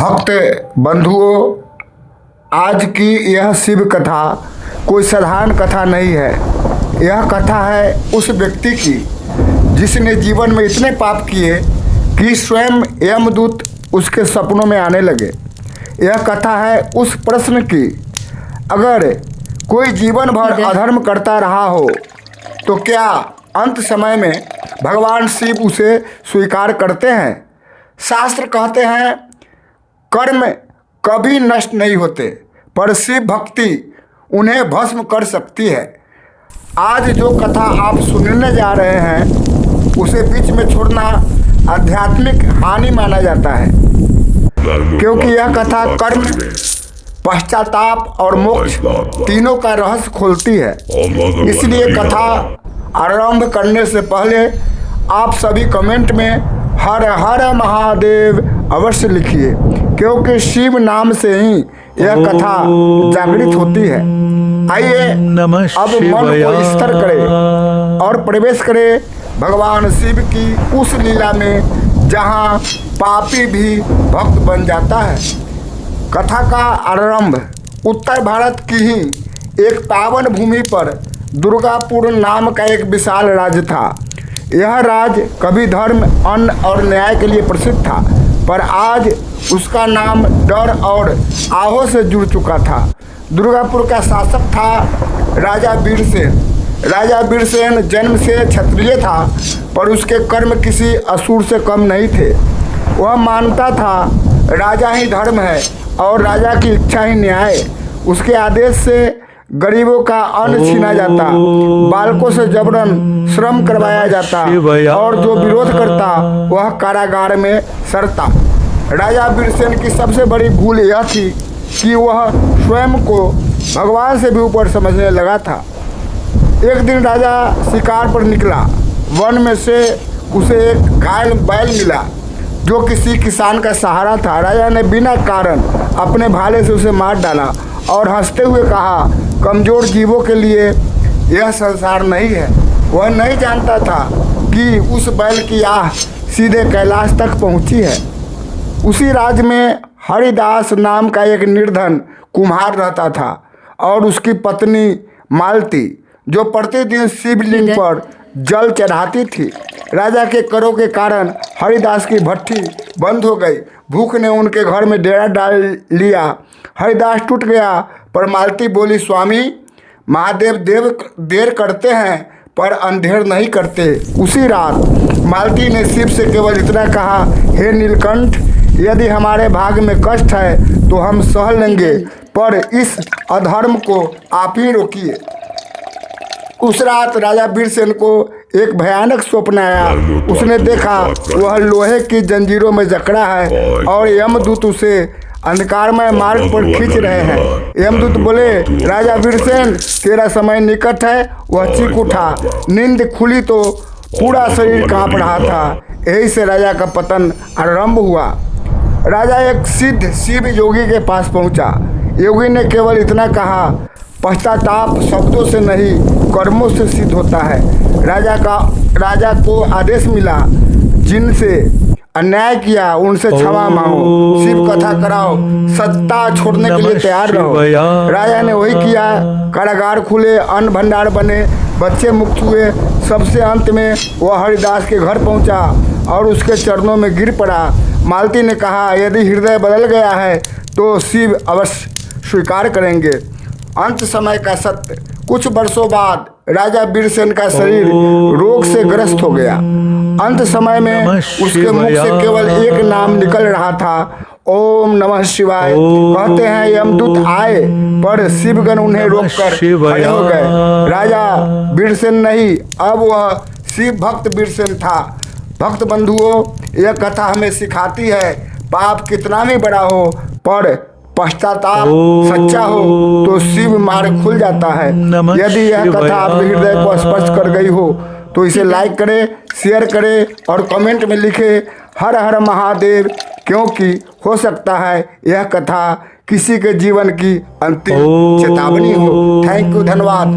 भक्त बंधुओं, आज की यह शिव कथा कोई साधारण कथा नहीं है। यह कथा है उस व्यक्ति की जिसने जीवन में इतने पाप किए कि स्वयं यमदूत उसके सपनों में आने लगे। यह कथा है उस प्रश्न की, अगर कोई जीवन भर अधर्म करता रहा हो तो क्या अंत समय में भगवान शिव उसे स्वीकार करते हैं। शास्त्र कहते हैं कर्म कभी नष्ट नहीं होते, पर शिव भक्ति उन्हें भस्म कर सकती है। आज जो कथा आप सुनने जा रहे हैं उसे बीच में छोड़ना आध्यात्मिक हानि माना जाता है, क्योंकि यह कथा कर्म, पश्चाताप और मोक्ष तीनों का रहस्य खोलती है। इसलिए कथा आरंभ करने से पहले आप सभी कमेंट में हर हर महादेव अवश्य लिखिए, क्योंकि शिव नाम से ही यह कथा जागृत होती है। आइए अब मन को स्थिर करें और प्रवेश करें भगवान शिव की उस लीला में जहां पापी भी भक्त बन जाता है। कथा का आरंभ उत्तर भारत की ही एक पावन भूमि पर दुर्गापुर नाम का एक विशाल राज्य था। यह राज्य कभी धर्म, अन्न और न्याय के लिए प्रसिद्ध था, पर आज उसका नाम डर और आहो से जुड़ चुका था। दुर्गापुर का शासक था राजा वीरसेन। राजा वीरसेन जन्म से क्षत्रिय था, पर उसके कर्म किसी असुर से कम नहीं थे। वह मानता था राजा ही धर्म है और राजा की इच्छा ही न्याय। उसके आदेश से गरीबों का अन्न छीना जाता, बालकों से जबरन श्रम करवाया जाता और जो विरोध करता वह कारागार में सड़ता। राजा वीरसेन की सबसे बड़ी भूल यह थी कि वह स्वयं को भगवान से भी ऊपर समझने लगा था। एक दिन राजा शिकार पर निकला। वन में से उसे एक घायल बैल मिला जो किसी किसान का सहारा था। राजा ने बिना कारण अपने भाले से उसे मार डाला और हंसते हुए कहा, कमजोर जीवों के लिए यह संसार नहीं है। वह नहीं जानता था कि उस बैल की आह सीधे कैलाश तक पहुंची है। उसी राज्य में हरिदास नाम का एक निर्धन कुम्हार रहता था और उसकी पत्नी मालती, जो प्रतिदिन शिवलिंग पर जल चढ़ाती थी। राजा के करों के कारण हरिदास की भट्ठी बंद हो गई। भूख ने उनके घर में डेरा डाल लिया। हरिदास टूट गया, पर मालती बोली, स्वामी, महादेव देर करते हैं पर अंधेर नहीं करते। उसी रात मालती ने शिव से केवल इतना कहा, हे नीलकंठ, यदि हमारे भाग में कष्ट है तो हम सह लेंगे, पर इस अधर्म को आप ही रोकिए। उस रात राजा वीरसेन को एक भयानक स्वप्न आया। उसने देखा वह लोहे की जंजीरों में जकड़ा है और यमदूत उसे अंधकारमय मार्ग पर खींच रहे हैं। यमदूत बोले, राजा वीरसेन, तेरा समय निकट है। वह चीख उठा। नींद खुली तो पूरा शरीर कांप रहा था। यही से राजा का पतन आरंभ हुआ। राजा एक सिद्ध शिव योगी के पास पहुंचा। योगी ने केवल इतना कहा, पश्चाताप शब्दों से नहीं कर्मों से सिद्ध होता है। राजा को आदेश मिला, जिनसे अन्याय किया उनसे क्षमा मांगो, शिव कथा कराओ, सत्ता छोड़ने के लिए तैयार रहो। राजा ने वही किया। कारागार खुले, अन्न भंडार बने, बच्चे मुक्त हुए। सबसे अंत में वह हरिदास के घर पहुंचा और उसके चरणों में गिर पड़ा। मालती ने कहा, यदि हृदय बदल गया है तो शिव अवश्य स्वीकार करेंगे। अंत समय का सत्य। कुछ वर्षों बाद राजा वीरसेन का शरीर रोग से ग्रस्त हो गया। अंत समय में उसके मुख से केवल एक नाम निकल रहा था, ओम नमः शिवाय। कहते हैं यमदूत आए, पर शिवगण उन्हें रोककर खड़े हो गए। राजा वीरसेन नहीं, अब वह शिव भक्त वीरसेन था। भक्त बंधुओं, यह कथा हमें सिखाती है, पाप कितना भी बड़ा हो, पर पश्चाताप सच्चा हो तो शिव मार्ग खुल जाता है। यदि यह कथा आपके हृदय को स्पर्श कर गई हो तो इसे लाइक करें, शेयर करें और कमेंट में लिखें हर हर महादेव, क्योंकि हो सकता है यह कथा किसी के जीवन की अंतिम चेतावनी हो। थैंक यू, धन्यवाद।